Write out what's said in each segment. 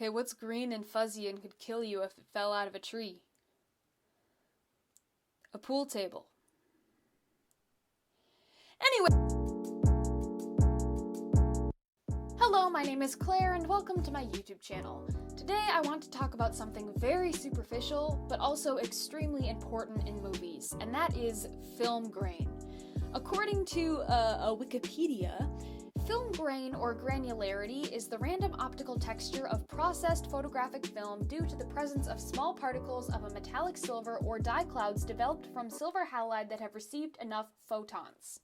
Hey, what's green and fuzzy and could kill you if it fell out of a tree? A pool table. Anyway. Hello, my name is Claire and welcome to my YouTube channel. Today I want to talk about something very superficial, but also extremely important in movies, and that is film grain. According to a Wikipedia, film grain or granularity is the random optical texture of processed photographic film due to the presence of small particles of a metallic silver or dye clouds developed from silver halide that have received enough photons.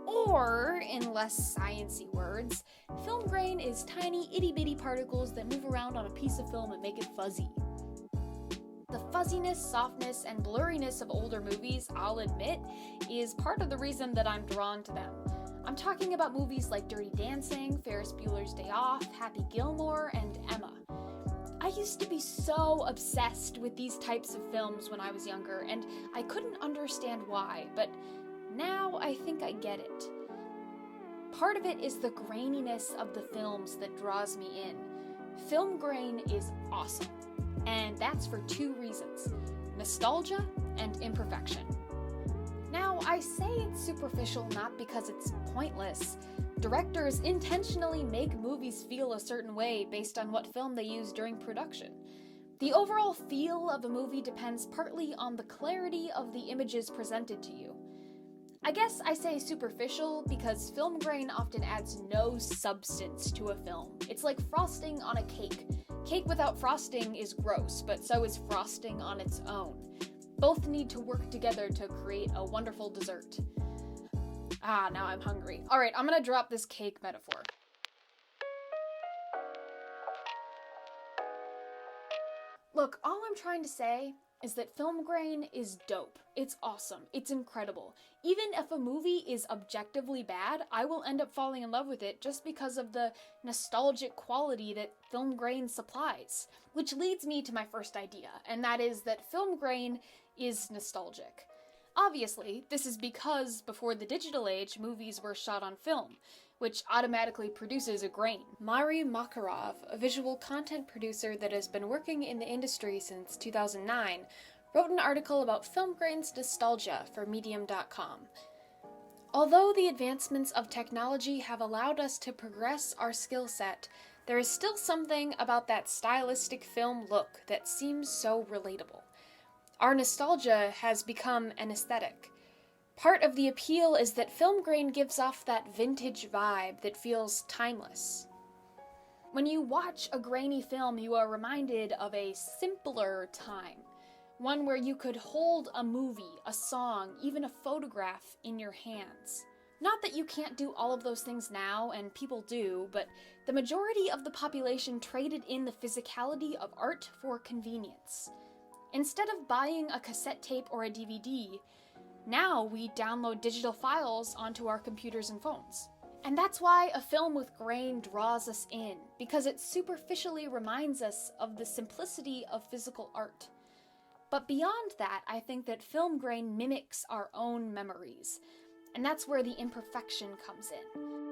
Or, in less sciencey words, film grain is tiny itty-bitty particles that move around on a piece of film and make it fuzzy. The fuzziness, softness, and blurriness of older movies, I'll admit, is part of the reason that I'm drawn to them. I'm talking about movies like Dirty Dancing, Ferris Bueller's Day Off, Happy Gilmore, and Emma. I used to be so obsessed with these types of films when I was younger, and I couldn't understand why, but now I think I get it. Part of it is the graininess of the films that draws me in. Film grain is awesome, and that's for two reasons: nostalgia and imperfection. Now, I say it's superficial not because it's pointless. Directors intentionally make movies feel a certain way based on what film they use during production. The overall feel of a movie depends partly on the clarity of the images presented to you. I guess I say superficial because film grain often adds no substance to a film. It's like frosting on a cake. Cake without frosting is gross, but so is frosting on its own. Both need to work together to create a wonderful dessert. Now I'm hungry. Alright, I'm gonna drop this cake metaphor. Look, all I'm trying to say is that film grain is dope. It's awesome. It's incredible. Even if a movie is objectively bad, I will end up falling in love with it just because of the nostalgic quality that film grain supplies. Which leads me to my first idea, and that is that film grain is nostalgic. Obviously, this is because before the digital age, movies were shot on film, which automatically produces a grain. Mari Makarov, a visual content producer that has been working in the industry since 2009, wrote an article about film grain's nostalgia for Medium.com. Although the advancements of technology have allowed us to progress our skill set, there is still something about that stylistic film look that seems so relatable. Our nostalgia has become an aesthetic. Part of the appeal is that film grain gives off that vintage vibe that feels timeless. When you watch a grainy film, you are reminded of a simpler time. One where you could hold a movie, a song, even a photograph in your hands. Not that you can't do all of those things now, and people do, but the majority of the population traded in the physicality of art for convenience. Instead of buying a cassette tape or a DVD, now we download digital files onto our computers and phones. And that's why a film with grain draws us in, because it superficially reminds us of the simplicity of physical art. But beyond that, I think that film grain mimics our own memories, and that's where the imperfection comes in.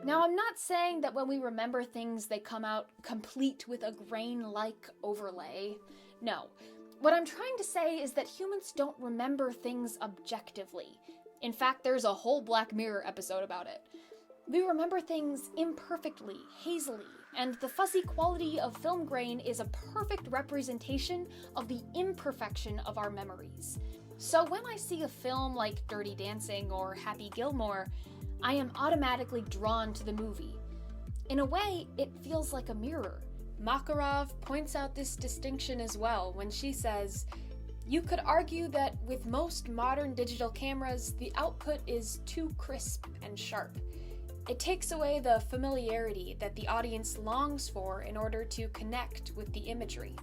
Now, I'm not saying that when we remember things, they come out complete with a grain-like overlay. No. What I'm trying to say is that humans don't remember things objectively. In fact, there's a whole Black Mirror episode about it. We remember things imperfectly, hazily, and the fuzzy quality of film grain is a perfect representation of the imperfection of our memories. So when I see a film like Dirty Dancing or Happy Gilmore, I am automatically drawn to the movie. In a way, it feels like a mirror. Makarov points out this distinction as well when she says, "You could argue that with most modern digital cameras, the output is too crisp and sharp. It takes away the familiarity that the audience longs for in order to connect with the imagery."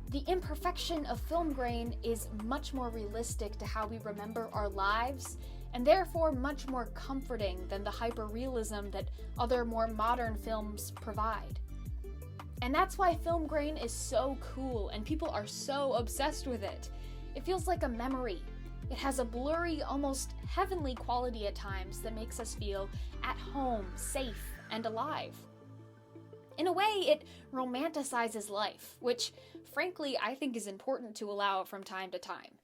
The imperfection of film grain is much more realistic to how we remember our lives, and therefore much more comforting than the hyperrealism that other more modern films provide. And that's why film grain is so cool and people are so obsessed with it. It feels like a memory. It has a blurry, almost heavenly quality at times that makes us feel at home, safe, and alive. In a way, it romanticizes life, which, frankly, I think is important to allow from time to time.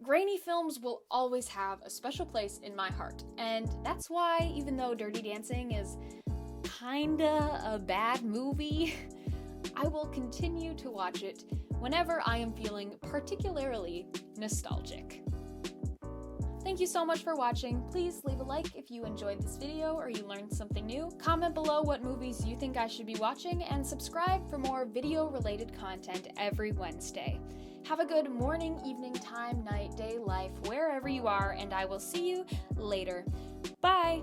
Grainy films will always have a special place in my heart, and that's why, even though Dirty Dancing is kinda a bad movie, I will continue to watch it whenever I am feeling particularly nostalgic. Thank you so much for watching. Please leave a like if you enjoyed this video or you learned something new. Comment below what movies you think I should be watching, and subscribe for more video-related content every Wednesday. Have a good morning, evening, time, night, day, life, wherever you are, and I will see you later. Bye!